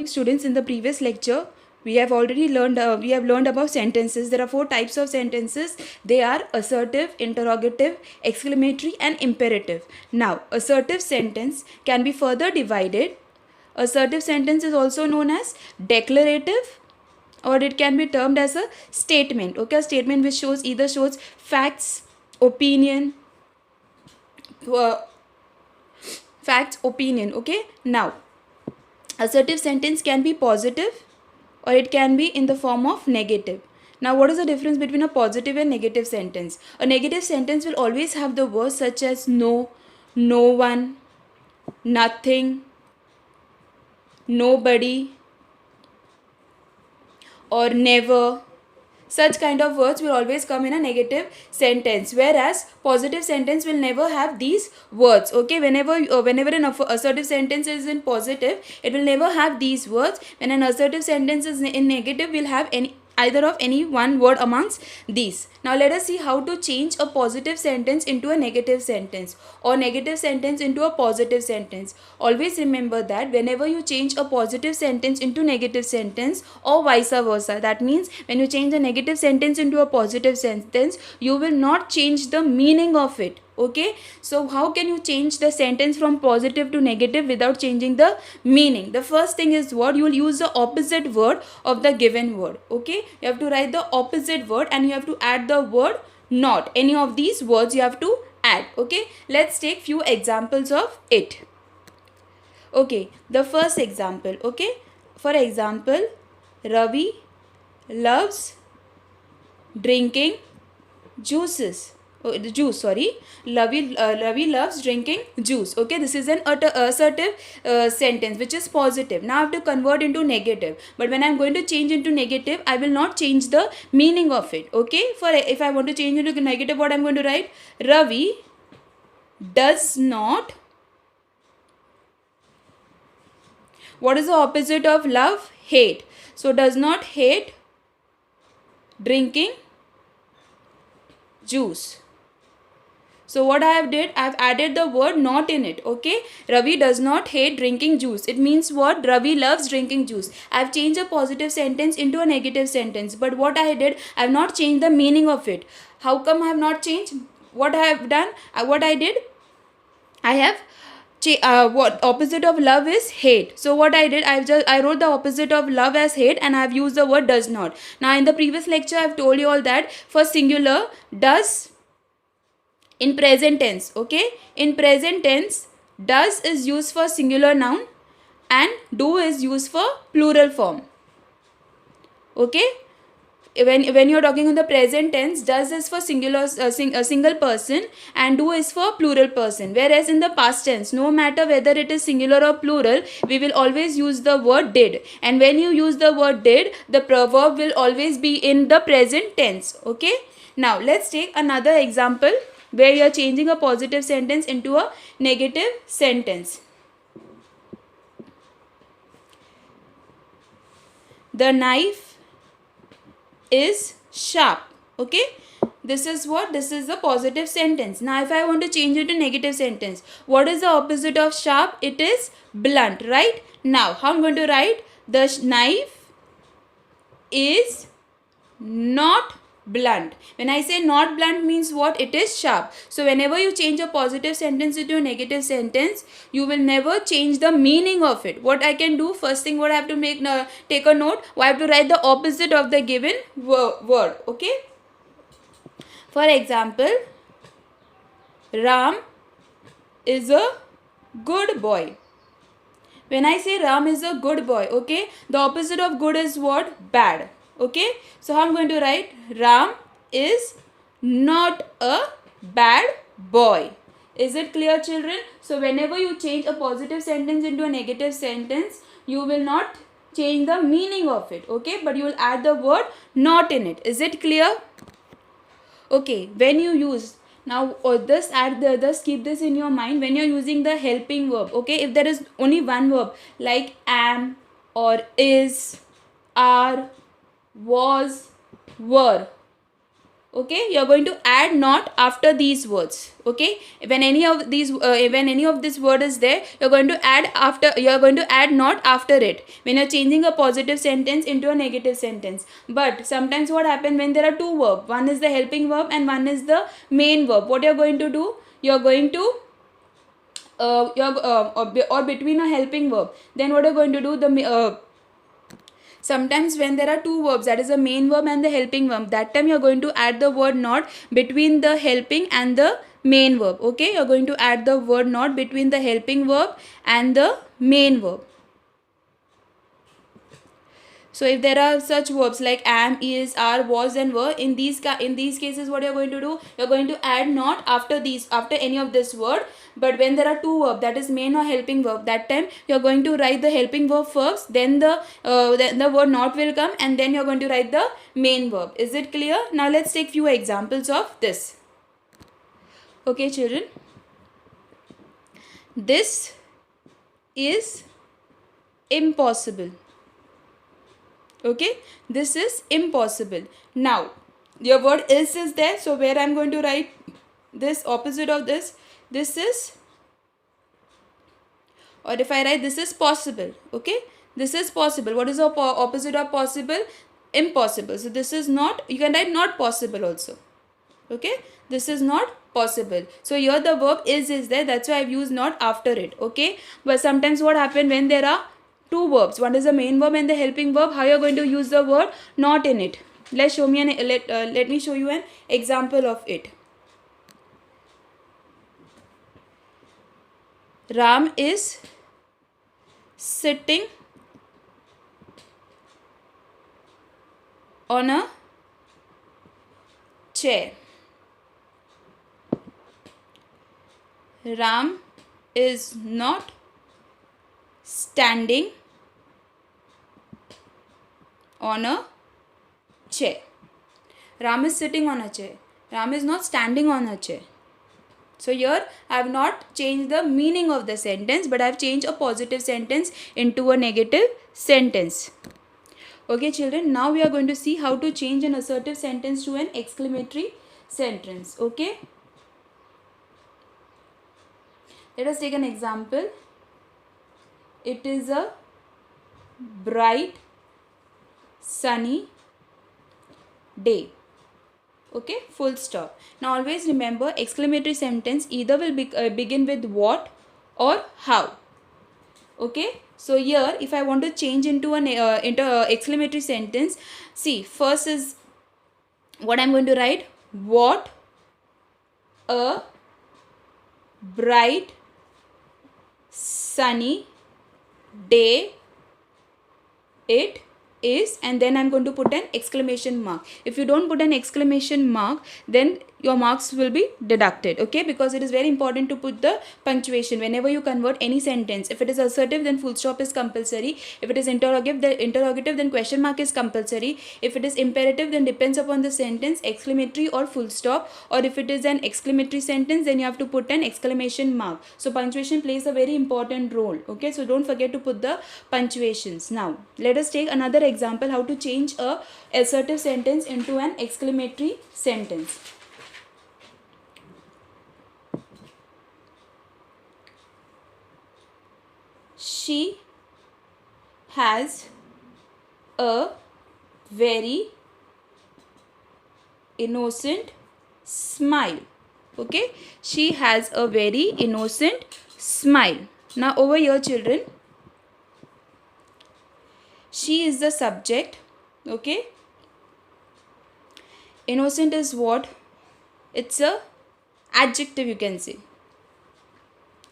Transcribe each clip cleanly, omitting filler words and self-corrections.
Students, in the previous lecture we have learned about sentences. There are four types of sentences. They are assertive, interrogative, exclamatory and imperative. Now assertive sentence can be further divided. Assertive sentence is also known as declarative, or it can be termed as a statement. Okay, a statement which shows facts, opinion, uh, opinion. Okay, now assertive sentence can be positive or it can be in the form of negative. Now, what is the difference between a positive and negative sentence? A negative sentence will always have the words such as no, no one, nothing, nobody, or never. Such kind of words will always come in a negative sentence, whereas positive sentence will never have these words. Okay, whenever an assertive sentence is in positive, it will never have these words. When an assertive sentence is in negative, will have either of any one word amongst these. Now let us see how to change a positive sentence into a negative sentence, or negative sentence into a positive sentence. Always remember that whenever you change a positive sentence into negative sentence or vice versa, that means when you change a negative sentence into a positive sentence, you will not change the meaning of it. Okay, so how can you change the sentence from positive to negative without changing the meaning? The first thing is what you will use the opposite word of the given word. Okay, you have to write the opposite word and you have to add the word not. Any of these words you have to add. Okay, let's take few examples of it. Okay, the first example. Okay, for example, Ravi loves drinking juices. Oh, the juice, sorry. Ravi loves drinking juice. Okay, this is an assertive sentence which is positive. Now I have to convert into negative. But when I am going to change into negative, I will not change the meaning of it. Okay, if I want to change into negative, what I am going to write? Ravi does not. What is the opposite of love? Hate. So does not hate drinking juice. So what I have did, I have added the word not in it. Okay, Ravi does not hate drinking juice. It means what? Ravi loves drinking juice. I have changed a positive sentence into a negative sentence. But what I did, I have not changed the meaning of it. How come I have not changed? What I have done, what I did, I have what opposite of love is hate. So what I did, I wrote the opposite of love as hate and I have used the word does not. Now in the previous lecture I have told you all that for singular, does in present tense. Okay, in present tense, does is used for singular noun and do is used for plural form. Okay, when you're talking in the present tense, does is for singular a single person and do is for plural person, whereas in the past tense, no matter whether it is singular or plural, we will always use the word did, and when you use the word did, the verb will always be in the present tense. Okay, now let's take another example where you are changing a positive sentence into a negative sentence. The knife is sharp. Okay, this is what? This is the positive sentence. Now if I want to change it to negative sentence, what is the opposite of sharp? It is blunt, right? Now how I'm going to write? The knife is not blunt. When I say not blunt means what? It is sharp. So whenever you change a positive sentence into a negative sentence, you will never change the meaning of it. What I can do, first thing what I have to take a note, I have to write the opposite of the given word. Okay, for example, Ram is a good boy. When I say Ram is a good boy, okay, the opposite of good is what? Bad. Okay, so how I'm going to write? Ram is not a bad boy. Is it clear, children? So whenever you change a positive sentence into a negative sentence, you will not change the meaning of it. Okay, but you will add the word not in it. Is it clear? Okay, when you use now just keep this in your mind when you're using the helping verb. Okay, if there is only one verb like am or is, are, was, were, Okay, you're going to add not after these words. Okay, when any of this word is there, you're going to add not after it when you're changing a positive sentence into a negative sentence. But sometimes what happens when there are two verbs, one is the helping verb and one is the main verb, what you're going to do, you're going to or between a helping verb, then what you're going to do, sometimes when there are two verbs, that is the main verb and the helping verb, that time you're going to add the word not between the helping and the main verb. Okay, you're going to add the word not between the helping verb and the main verb. So if there are such verbs like am, is, are, was and were, in these cases what you're going to do, you're going to add not after any of this word. But when there are two verbs, that is main or helping verb, that time you're going to write the helping verb first, then the word not will come, and then you're going to write the main verb. Is it clear? Now let's take few examples of this. Okay children, this is impossible. Okay, this is impossible. Now your word is there, so where I'm going to write this opposite of this is, or if I write this is possible. Okay, this is possible. What is the opposite of possible? Impossible. So this is not, you can write not possible also. Okay, this is not possible. So here the verb is there, that's why I've used not after it. Okay, but sometimes what happen when there are two verbs, one is the main verb and the helping verb, how you're going to use the word not in it? Let me show you an example of it. Ram is sitting on a chair. Ram is not standing on a chair. Ram is sitting on a chair. Ram is not standing on a chair. So here I have not changed the meaning of the sentence, but I have changed a positive sentence into a negative sentence. Okay children, now we are going to see how to change an assertive sentence to an exclamatory sentence. Okay, let us take an example. It is a bright sunny day. Okay, full stop. Now always remember, exclamatory sentence either will begin with what or how. Okay, so here if I want to change into an exclamatory sentence, see, first is what I'm going to write, what a bright sunny day it is, and then I'm going to put an exclamation mark. If you don't put an exclamation mark, then your marks will be deducted. Okay, because it is very important to put the punctuation whenever you convert any sentence. If it is assertive, then full stop is compulsory. If it is interrogative, then question mark is compulsory. If it is imperative, then depends upon the sentence, exclamatory or full stop. Or if it is an exclamatory sentence, then you have to put an exclamation mark. So punctuation plays a very important role. Okay, so don't forget to put the punctuations. Now let us take another example, how to change a assertive sentence into an exclamatory sentence. She has a very innocent smile. Okay, she has a very innocent smile. Now over here children, she is the subject. Okay, innocent is what? It's a adjective, you can say.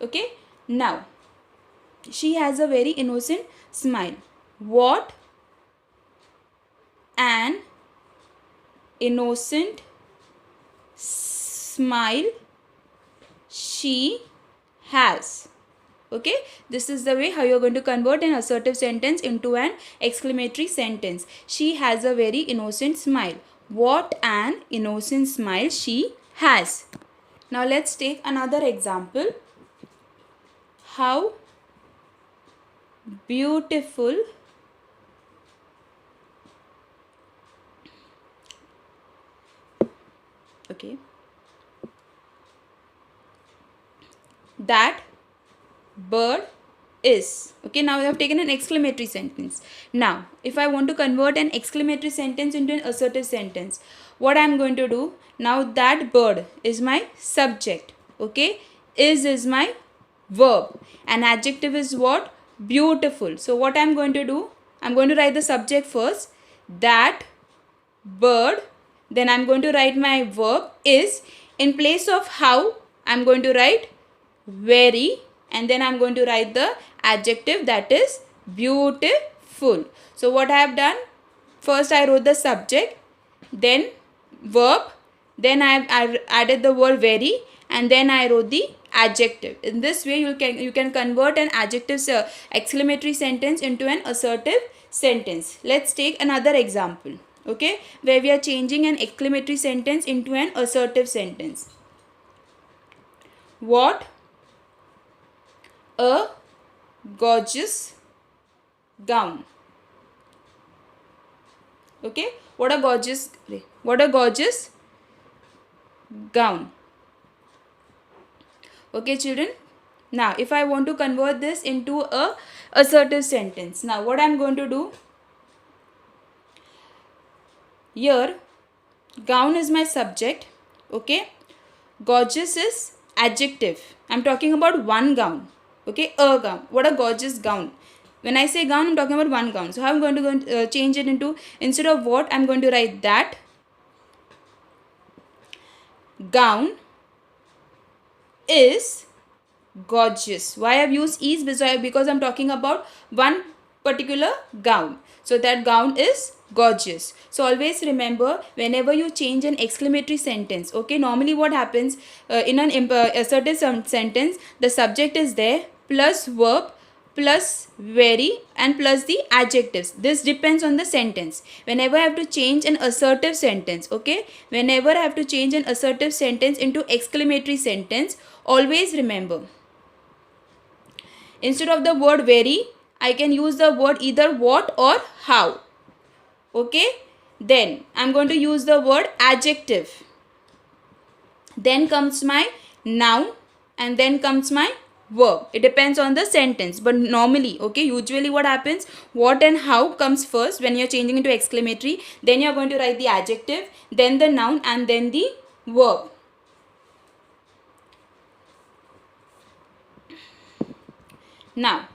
Okay, now she has a very innocent smile. What an innocent smile she has. Okay, this is the way how you're going to convert an assertive sentence into an exclamatory sentence. She has a very innocent smile. What an innocent smile she has. Now let's take another example. How beautiful Okay. That bird is. Okay, now we have taken an exclamatory sentence. Now, if I want to convert an exclamatory sentence into an assertive sentence, what I am going to do? Now, that bird is my subject. Okay, is my verb. An adjective is what? Beautiful. So, what I am going to do? I am going to write the subject first. That bird. Then I am going to write my verb is. In place of how, I am going to write very, and then I am going to write the adjective, that is beautiful. So what I have done, first I wrote the subject, then verb, then I have added the word very, and then I wrote the adjective. In this way you can convert an adjective exclamatory sentence into an assertive sentence. Let's take another example, okay, where we are changing an exclamatory sentence into an assertive sentence. What a gorgeous gown. Okay, what a gorgeous gown. Okay, children. Now, if I want to convert this into a assertive sentence, now what I am going to do? Here, gown is my subject. Okay, gorgeous is adjective. I am talking about one gown. Okay, a gown. What a gorgeous gown. When I say gown, I am talking about one gown. So, how I am going to change it into, instead of what, I am going to write that gown is gorgeous. Why I have used is? Because I am talking about one particular gown. So, that gown is gorgeous. So, always remember, whenever you change an exclamatory sentence, okay, normally what happens in an assertive sentence, the subject is there plus verb plus very and plus the adjectives. This depends on the sentence. Whenever I have to change an assertive sentence, okay, whenever I have to change an assertive sentence into exclamatory sentence, always remember, instead of the word very, I can use the word either what or how. Okay, then I'm going to use the word adjective. Then comes my noun and then comes my verb. It depends on the sentence, but normally, okay, usually what happens, what and how comes first when you're changing into exclamatory, then you're going to write the adjective, then the noun and then the verb. Now,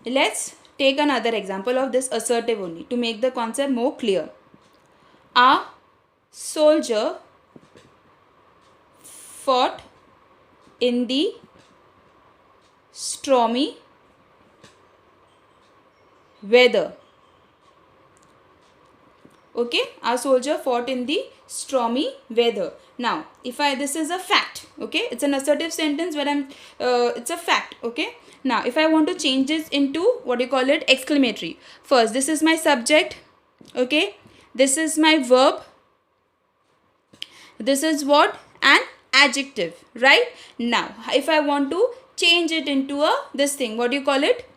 let's take another example of this assertive only to make the concept more clear. A soldier fought in the stormy weather. Okay, a soldier fought in the stormy weather. Now, this is a fact. Okay, it's an assertive sentence where it's a fact. Okay. Now, if I want to change this into what you call it, exclamatory. First, this is my subject. Okay, this is my verb. This is what? An adjective, right? Now, if I want to change it into this thing, what do you call it?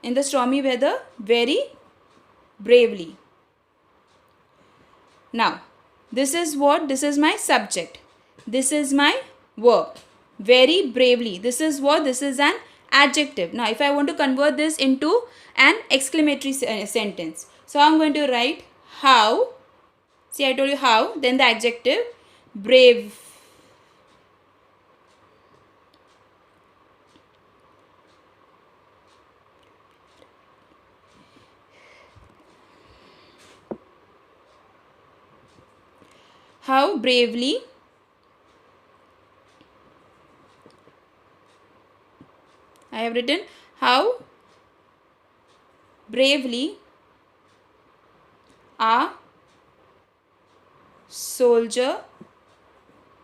In the stormy weather, very bravely. Now, this is what? This is my subject. This is my verb. Very bravely. This is what? This is an adjective. Now, if I want to convert this into an exclamatory sentence, so I'm going to write how. See, I told you how, then the adjective, brave. How bravely I have written how bravely a soldier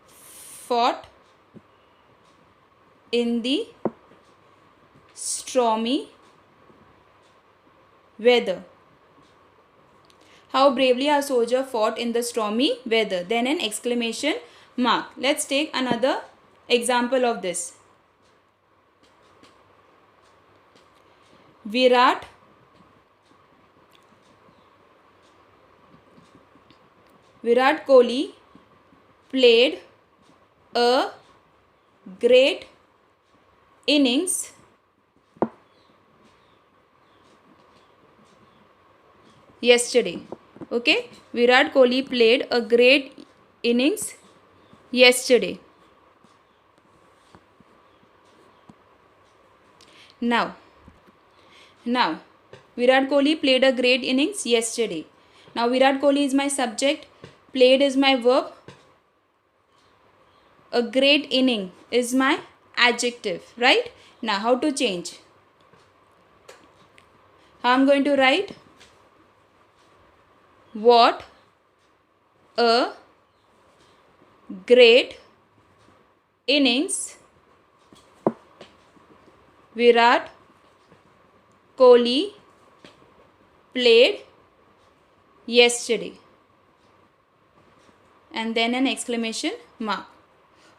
fought in the stormy weather. How bravely a soldier fought in the stormy weather. Then an exclamation mark. Let's take another example of this. Virat Virat Kohli played a great innings yesterday. Okay, Virat Kohli played a great innings yesterday. Now Virat Kohli played a great innings yesterday. Now Virat Kohli is my subject, played is my verb, a great inning is my adjective, right? Now how to change? How I'm going to write? What a great innings Virat Kohli played yesterday. And then an exclamation mark.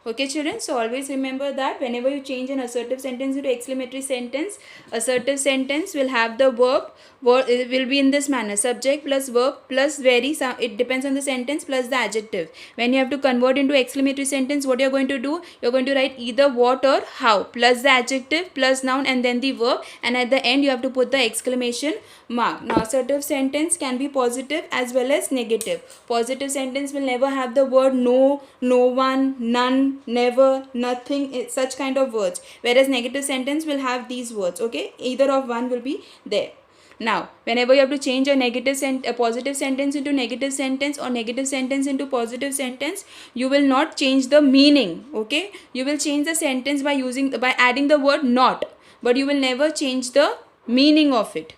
Okay children, so always remember that whenever you change an assertive sentence into exclamatory sentence, assertive sentence will have the verb it will be in this manner: subject plus verb plus it depends on the sentence plus the adjective. When you have to convert into exclamatory sentence, what you're going to do? You're going to write either what or how plus the adjective plus noun and then the verb, and at the end you have to put the exclamation mark. Now assertive sentence can be positive as well as negative. Positive sentence will never have the word no, no one, none, never, nothing, such kind of words, whereas negative sentence will have these words. Okay, either of one will be there. Now whenever you have to change a positive sentence into negative sentence or negative sentence into positive sentence, you will not change the meaning. Okay, you will change the sentence by adding the word not, but you will never change the meaning of it.